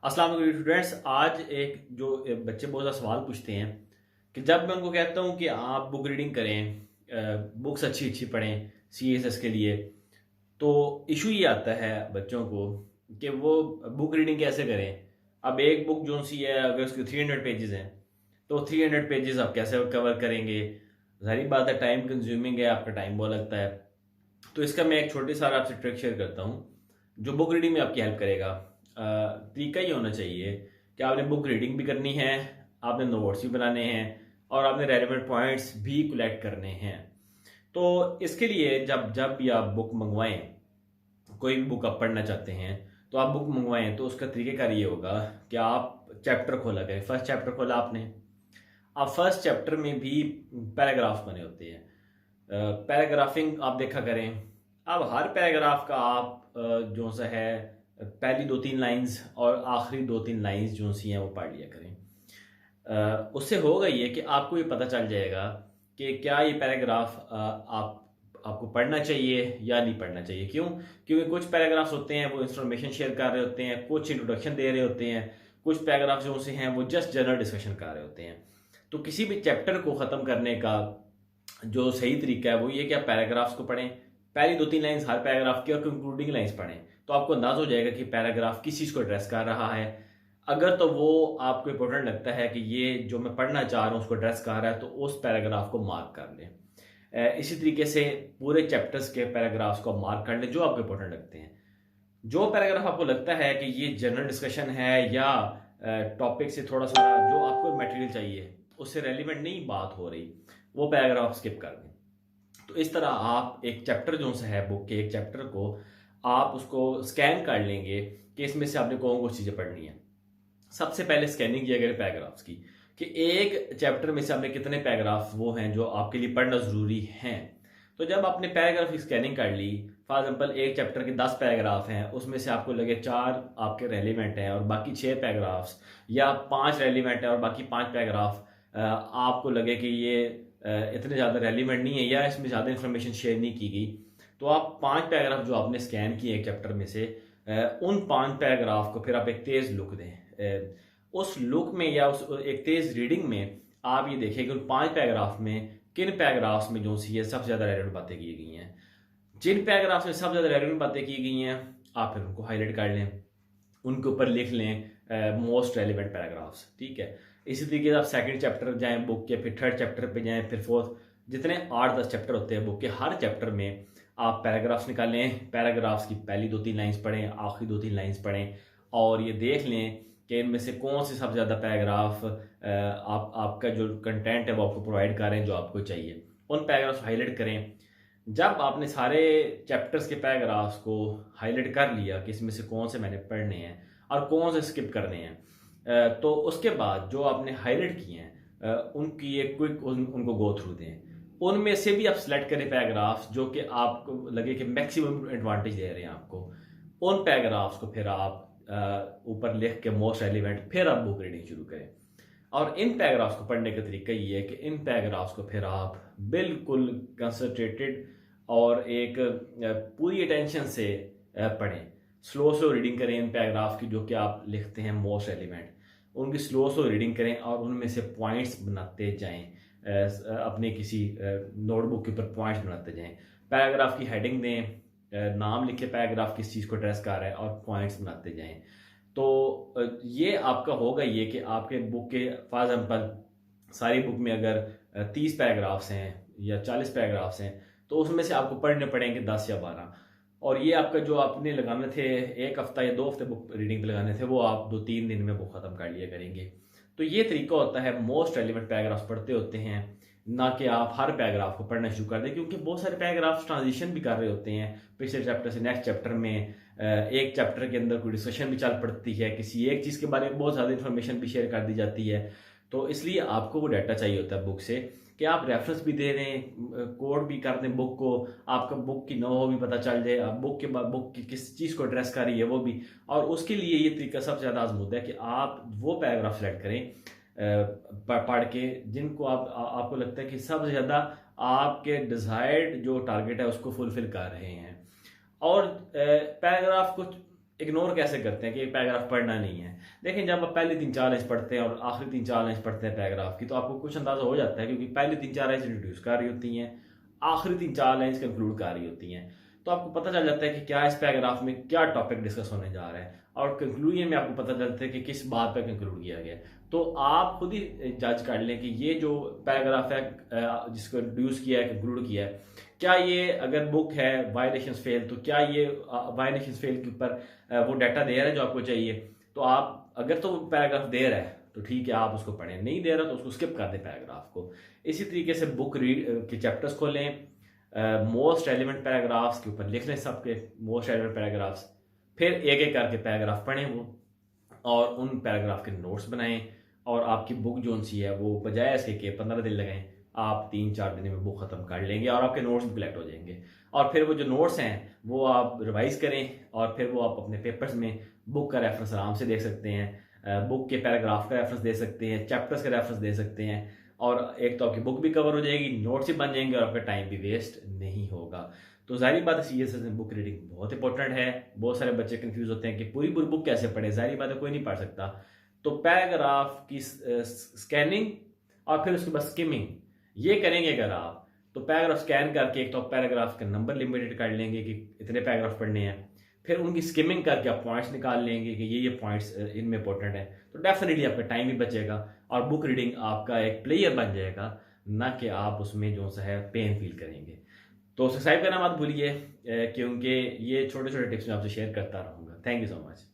अस्सलाम वालेकुम स्टूडेंट्स। आज बच्चे बहुत ज़्यादा सवाल पूछते हैं कि जब मैं उनको कहता हूँ कि आप बुक रीडिंग करें, बुक्स अच्छी अच्छी पढ़ें सीएसएस के लिए, तो इशू ये आता है बच्चों को कि वो बुक रीडिंग कैसे करें। अब एक बुक जो सी है, अगर उसके 300 पेजेस हैं तो 300 पेजेस आप कैसे कवर करेंगे। जाहिर बात है, टाइम कंज्यूमिंग है, आपका टाइम बहुत लगता है। तो इसका मैं एक छोटी सा आपसे ट्रिक शेयर करता हूँ जो बुक रीडिंग में आपकी हेल्प करेगा। तरीका ये होना चाहिए कि आपने बुक रीडिंग भी करनी है, आपने नोट्स भी बनाने हैं और आपने रेलेवेंट पॉइंट्स भी कलेक्ट करने हैं। तो इसके लिए जब जब भी आप बुक मंगवाएं, कोई भी बुक आप पढ़ना चाहते हैं तो आप बुक मंगवाएं, तो उसका तरीकेकार ये होगा कि आप चैप्टर खोला करें। फर्स्ट चैप्टर खोला आपने, अब फर्स्ट चैप्टर में भी पैराग्राफ बने होते हैं। पैराग्राफिंग आप देखा करें। अब हर पैराग्राफ का आप जो सा है, पहली दो तीन लाइंस और आखिरी दो तीन लाइंस जो सी हैं वो पढ़ लिया करें। उससे होगा ये कि आपको ये पता चल जाएगा कि क्या ये पैराग्राफ आपको पढ़ना चाहिए या नहीं पढ़ना चाहिए। क्यों? क्योंकि कुछ पैराग्राफ्स होते हैं वो इंफॉर्मेशन शेयर कर रहे होते हैं, कुछ इंट्रोडक्शन दे रहे होते हैं, कुछ पैराग्राफ जो से हैं वो जस्ट जनरल डिस्कशन कर रहे होते हैं। तो किसी भी चैप्टर को ख़त्म करने का जो सही तरीका है वो ये कि आप पैराग्राफ्स को पढ़ें, पहली दो तीन लाइंस हर पैराग्राफ की और कंक्लूडिंग लाइंस पढ़ें, तो आपको अंदाज हो जाएगा कि पैराग्राफ किस चीज़ को एड्रेस कर रहा है। अगर तो वो आपको इंपॉर्टेंट लगता है कि ये जो मैं पढ़ना चाह रहा हूँ उसको एड्रेस कर रहा है, तो उस पैराग्राफ को मार्क कर लें। इसी तरीके से पूरे चैप्टर्स के पैराग्राफ्स को मार्क कर लें जो आपको इंपॉर्टेंट लगते हैं। जो पैराग्राफ आपको लगता है कि ये जनरल डिस्कशन है या टॉपिक से थोड़ा सा जो आपको मटेरियल चाहिए उससे रेलिवेंट नहीं बात हो रही, वो पैराग्राफ स्किप कर दें। तो इस तरह आप एक चैप्टर जो सा है बुक के, एक चैप्टर को आप उसको स्कैन कर लेंगे कि इसमें से आपने कौन कौन चीज़ें पढ़नी है। सबसे पहले स्कैनिंग किया गया पैराग्राफ्स की कि एक चैप्टर में से आपने कितने पैराग्राफ वो हैं जो आपके लिए पढ़ना ज़रूरी हैं। तो जब आपने पैराग्राफ की स्कैनिंग कर ली, फॉर एग्जांपल एक चैप्टर के 10 पैराग्राफ हैं, उसमें से आपको लगे 4 आपके रेलिवेंट हैं और बाकी 6 पैराग्राफ्स, या 5 रेलिवेंट हैं और बाकी 5 पैराग्राफ आपको लगे कि ये इतने ज़्यादा रेलिवेंट नहीं है या इसमें ज़्यादा इन्फॉर्मेशन शेयर नहीं की गई, तो आप 5 पैराग्राफ जो आपने स्कैन किए एक चैप्टर में से, उन 5 पैराग्राफ को फिर आप एक तेज़ लुक दें। उस लुक में या उस एक तेज़ रीडिंग में आप ये देखें कि उन 5 पैराग्राफ में किन पैराग्राफ्स में जो सी है सबसे ज़्यादा रेलेवेंट बातें की गई हैं। जिन पैराग्राफ्स में सबसे ज़्यादा रेलेवेंट बातें की गई हैं आप फिर उनको हाईलाइट कर लें, उनके ऊपर लिख लें मोस्ट रेलिवेंट पैराग्राफ्स। ठीक है। इसी तरीके से आप सेकंड चैप्टर जाएं बुक के, फिर थर्ड चैप्टर पे जाएं, फिर फोर्थ, जितने 8-10 चैप्टर होते हैं बुक के, हर चैप्टर में आप पैराग्राफ्स निकालें। पैराग्राफ्स की पहली दो तीन लाइन्स पढ़ें, आखिरी दो तीन लाइन्स पढ़ें और ये देख लें कि इनमें से कौन से सबसे ज़्यादा पैराग्राफ आपका जो कंटेंट है वो आपको प्रोवाइड कर रहे हैं जो आपको चाहिए। उन पैराग्राफ्स हाईलाइट करें। जब आपने सारे चैप्टर्स के पैराग्राफ्स को हाईलाइट कर लिया कि इसमें से कौन से मैंने पढ़ने हैं और कौन से स्किप करने हैं, तो उसके बाद जो आपने हाईलाइट किए हैं उनकी एक क्विक उनको गो थ्रू दें। उनमें से भी आप सिलेक्ट करें पैराग्राफ्स जो कि आपको लगे कि मैक्सिमम एडवांटेज दे रहे हैं आपको। उन पैराग्राफ्स को फिर आप ऊपर लिख के मोस्ट रेलिवेंट, फिर आप बुक रीडिंग शुरू करें। और इन पैराग्राफ्स को पढ़ने का तरीका ये है कि इन पैराग्राफ्स को फिर आप बिल्कुल कंसंट्रेटेड और एक पूरी अटेंशन से पढ़ें। स्लो स्लो रीडिंग करें इन पैराग्राफ की जो कि आप लिखते हैं मोस्ट एलिमेंट, उनकी स्लो स्लो रीडिंग करें और उनमें से पॉइंट्स बनाते जाएं। अपने किसी नोटबुक के ऊपर पॉइंट्स बनाते जाएं। पैराग्राफ की हेडिंग दें, नाम लिखे पैराग्राफ किस चीज़ को एड्रेस कर रहा है और पॉइंट्स बनाते जाएं। तो ये आपका होगा ये कि आपके बुक के फॉर एग्जाम्पल सारी बुक में अगर 30 पैराग्राफ्स हैं या 40 पैराग्राफ्स हैं, तो उसमें से आपको पढ़ने पड़ेंगे 10 या 12। और ये आपका जो आपने लगाने थे एक हफ्ता या 2 हफ्ते बुक रीडिंग पे लगाने थे, वो आप 2-3 दिन में बुक ख़त्म कर लिया करेंगे। तो ये तरीका होता है मोस्ट रेलिवेंट पैराग्राफ्स पढ़ते होते हैं, ना कि आप हर पैराग्राफ को पढ़ना शुरू कर दें, क्योंकि बहुत सारे पैराग्राफ्स ट्रांजिशन भी कर रहे होते हैं पिछले चैप्टर से नेक्स्ट चैप्टर में। एक चैप्टर के अंदर कोई डिस्कशन भी चल पड़ती है, किसी एक चीज़ के बारे में बहुत ज़्यादा इन्फॉर्मेशन भी शेयर कर दी जाती है। तो इसलिए आपको वो डाटा चाहिए होता है बुक से कि आप रेफरेंस भी दे दें, कोड भी कर दें बुक को, आपका बुक की नो हो भी पता चल जाए, आप बुक की किस चीज़ को एड्रेस कर रही है वो भी। और उसके लिए ये तरीका सबसे ज़्यादा आजमूदा है कि आप वो पैराग्राफ सेलेक्ट करें पढ़ के जिनको आपको लगता है कि सबसे ज़्यादा आपके डिज़ायर्ड जो टारगेट है उसको फुलफिल कर रहे हैं। और पैराग्राफ को इग्नोर कैसे करते हैं कि पैराग्राफ पढ़ना नहीं है। देखें, जब आप पहले 3-4 लाइन पढ़ते हैं और आखिरी 3-4 लाइन पढ़ते हैं पैराग्राफ की, तो आपको कुछ अंदाजा हो जाता है, क्योंकि पहले 3-4 लाइन इंट्रोड्यूस कर रही होती हैं, आखिरी 3-4 लाइन कंक्लूड कर रही होती हैं। तो आपको पता चल जाता है कि क्या इस पैराग्राफ में क्या टॉपिक डिस्कस होने जा रहा है, और कंक्लूजन में आपको पता चलता है कि किस बात पर कंक्लूड किया गया। तो आप खुद ही जज कर लें कि ये जो पैराग्राफ है जिसको इंट्रोड्यूस किया है, कंक्लूड किया है, क्या ये, अगर बुक है वायलेशंस फेल, तो क्या ये वायलेशंस फेल के ऊपर वो डाटा दे रहा है जो आपको चाहिए। तो आप, अगर तो पैराग्राफ दे रहा है तो ठीक है, आप उसको पढ़ें, नहीं दे रहा तो उसको स्किप कर दें पैराग्राफ को। इसी तरीके से बुक रीड के चैप्टर्स खोलें, मोस्ट रेलिवेंट पैराग्राफ्स के ऊपर लिख लें, सबके मोस्ट रेलिवेंट पैराग्राफ्स, फिर एक एक करके पैराग्राफ पढ़ें वो, और उन पैराग्राफ के नोट्स बनाएं। और आपकी बुक जो सी है वो, बजाय इसके कि 15 दिन लगाएं, आप 3-4 दिन में बुक ख़त्म कर लेंगे और आपके नोट्स भी कलेक्ट हो जाएंगे। और फिर वो जो नोट्स हैं वो आप रिवाइज करें, और फिर वो आप अपने पेपर्स में बुक का रेफरेंस आराम से देख सकते हैं, बुक के पैराग्राफ का रेफरेंस दे सकते हैं, चैप्टर्स का रेफरेंस दे सकते हैं, और एक तो आपकी बुक भी कवर हो जाएगी, नोट्स भी बन जाएंगे, और आपका टाइम भी वेस्ट नहीं होगा। तो जाहिर बात है, सीएस में बुक रीडिंग बहुत इंपॉर्टेंट है। बहुत सारे बच्चे कंफ्यूज होते हैं कि पूरी पूरी बुक कैसे पढ़े, जाहिर बात है कोई नहीं पढ़ सकता। तो पैराग्राफ की स्कैनिंग और फिर उसके बाद स्किमिंग ये करेंगे अगर आप, तो पैराग्राफ स्कैन करके एक तो पैराग्राफ का नंबर लिमिटेड कर लेंगे कि इतने पैराग्राफ पढ़ने हैं, फिर उनकी स्किमिंग करके आप पॉइंट्स निकाल लेंगे कि ये पॉइंट्स इनमें इंपॉर्टेंट है, तो डेफिनेटली आपका टाइम भी बचेगा और बुक रीडिंग आपका एक प्लेयर बन जाएगा, ना कि आप उसमें जो सा है पेन फील करेंगे। तो सब्सक्राइब करना मत भूलिए, क्योंकि ये छोटे छोटे टिप्स मैं आपसे शेयर करता रहूँगा। Thank you so much.